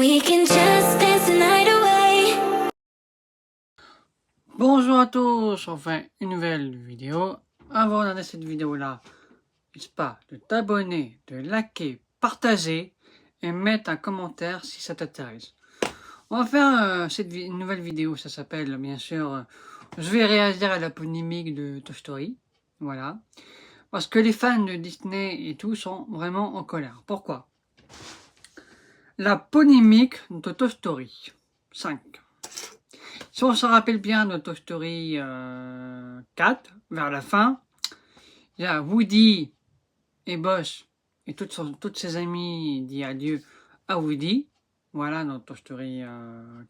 we can just dance the night away. Bonjour à tous, enfin une nouvelle vidéo. Avant de regarder cette vidéo là, n'hésite pas de t'abonner, de liker, partager et mettre un commentaire si ça t'intéresse. On va faire une nouvelle vidéo, ça s'appelle bien sûr je vais réagir à la polémique de Toy Story. Voilà. Parce que les fans de Disney et tout sont vraiment en colère. Pourquoi? La polémique de Toy Story 5. Si on se rappelle bien de Toy Story 4, vers la fin, il y a Woody et Buzz et toutes ses amies disent adieu à Woody. Voilà, dans Toy Story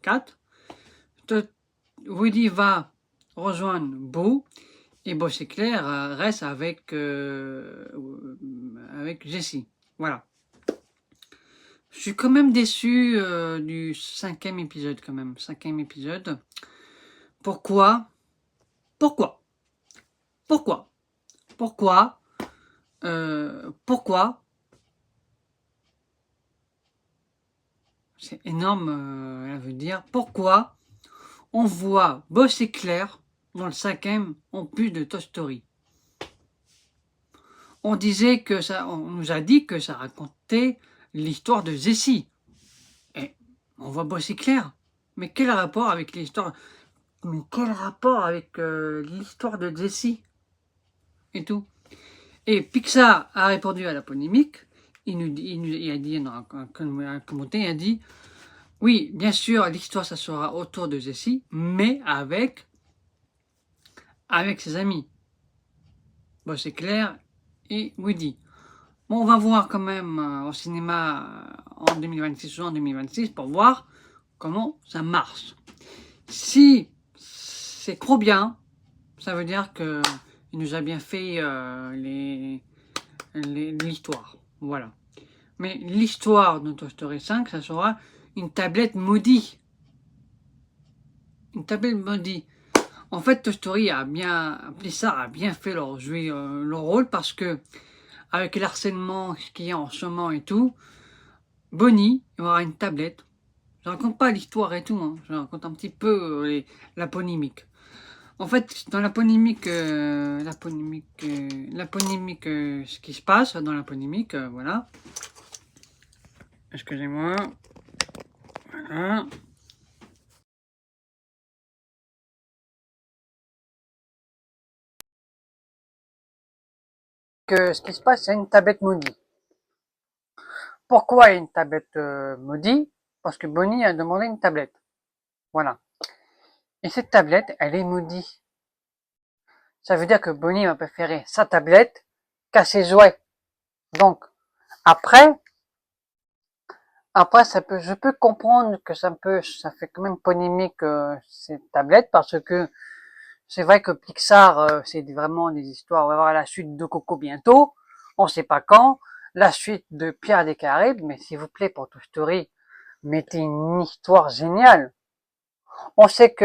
4. Woody va rejoindre Boo et Buzz et Claire restent avec Jessie. Voilà. Je suis quand même déçu du 5e épisode quand même. 5e épisode. Pourquoi? Pourquoi? Pourquoi? Pourquoi? Pourquoi? C'est énorme, elle veut dire. Pourquoi on voit Buzz et Claire dans le 5e en plus de Toy Story? On disait que ça, on nous a dit que ça racontait l'histoire de Jessie. Et on voit Buzz et Claire. Mais quel rapport avec l'histoire? Mais quel rapport avec l'histoire de Jessie et tout? Et Pixar a répondu à la polémique. Il a dit dans un commentaire, il a dit oui, bien sûr, l'histoire ça sera autour de Jessie, mais avec ses amis. Bon, c'est Claire et Woody. Bon, on va voir quand même au cinéma en 2026 ou en 2026 pour voir comment ça marche. Si c'est trop bien, ça veut dire que il nous a bien fait l'histoire. Voilà. Mais l'histoire de Toy Story 5, ça sera une tablette maudite. Une tablette maudite. En fait, Toy Story Pixar a bien fait jouer leur rôle parce que, avec l'harcèlement qu'il y a en ce moment et tout, Bonnie aura une tablette. Je raconte pas l'histoire et tout, hein. Je raconte un petit peu la polémique. En fait, dans la polémique, ce qui se passe dans la polémique, voilà. Excusez-moi. Voilà. Ce qui se passe, c'est une tablette maudite. Pourquoi une tablette maudite? Parce que Bonnie a demandé une tablette. Voilà. Et cette tablette, elle est maudite. Ça veut dire que Bonnie va préférer sa tablette qu'à ses jouets. Donc, après, je peux comprendre que ça fait quand même polémique cette tablette parce que c'est vrai que Pixar, c'est vraiment des histoires. On va voir la suite de Coco bientôt. On sait pas quand. La suite de Pierre des Caraïbes. Mais s'il vous plaît, pour Toy Story, mettez une histoire géniale. On sait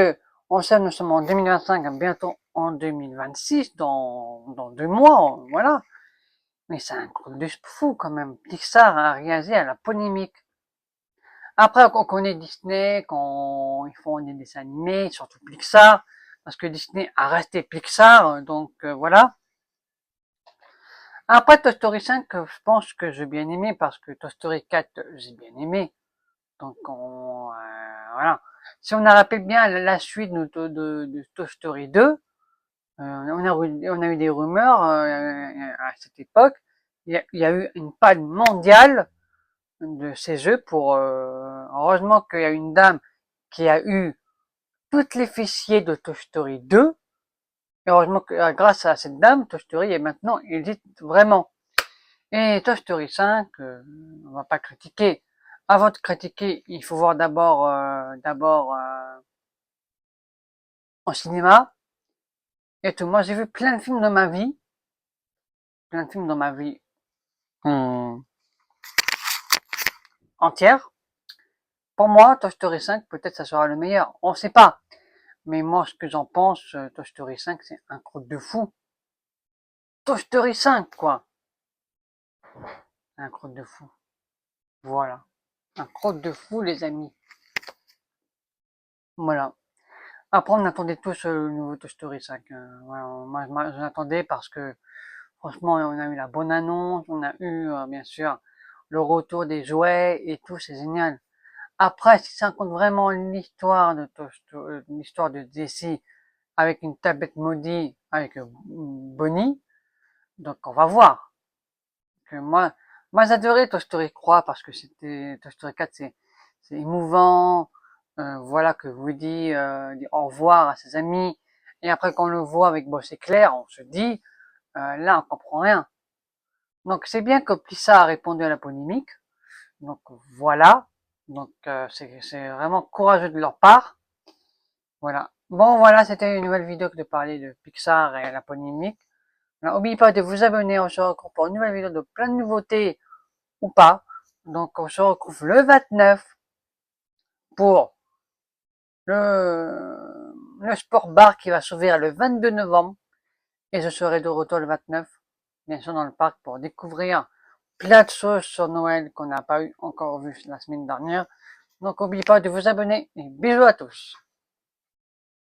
nous sommes en 2025, bientôt en 2026, dans 2 mois, voilà. Mais c'est un truc de fou quand même. Pixar a réagi à la polémique. Après, on connaît Disney, quand ils font des dessins animés, surtout Pixar, parce que Disney a resté Pixar, donc voilà. Après Toy Story 5, je pense que j'ai bien aimé, parce que Toy Story 4, j'ai bien aimé. Donc voilà. Si on a rappelé bien la suite de Toy Story 2, on a eu des rumeurs à cette époque. Il y a eu une panne mondiale de ces jeux heureusement qu'il y a une dame qui a eu toutes les fichiers de Toy Story 2. Et heureusement que grâce à cette dame, Toy Story est maintenant existe vraiment. Et Toy Story 5, on va pas critiquer. Avant de critiquer, il faut voir d'abord en cinéma. Et tout. Moi, j'ai vu plein de films dans ma vie. Plein de films dans ma vie entière. Pour moi, Toy Story 5, peut-être ça sera le meilleur. On sait pas. Mais moi, ce que j'en pense, Toy Story 5, c'est un truc de fou. Toy Story 5, quoi. Un truc de fou. Voilà. Un crotte de fou, les amis. Voilà. Après, on attendait tous le nouveau Toy Story 5. Voilà, moi, je l'attendais parce que, franchement, on a eu la bonne annonce, on a eu, bien sûr, le retour des jouets et tout, c'est génial. Après, si ça raconte vraiment l'histoire de DC avec une tablette maudite avec Bonnie, donc on va voir. Que moi j'adorais Toy Story 3 parce que c'était Toy Story 4, c'est émouvant. Voilà que Woody dit au revoir à ses amis et après qu'on le voit avec Buzz éclair, on se dit là on comprend rien. Donc c'est bien que Pixar a répondu à la polémique. Donc voilà. Donc c'est vraiment courageux de leur part. Voilà. Bon voilà, c'était une nouvelle vidéo de parler de Pixar et la polémique. Alors, n'oubliez pas de vous abonner, on se retrouve pour une nouvelle vidéo de plein de nouveautés ou pas. Donc on se retrouve le 29 pour le sport bar qui va s'ouvrir le 22 novembre. Et je serai de retour le 29, bien sûr dans le parc pour découvrir plein de choses sur Noël qu'on n'a pas encore vu la semaine dernière. Donc n'oubliez pas de vous abonner et bisous à tous.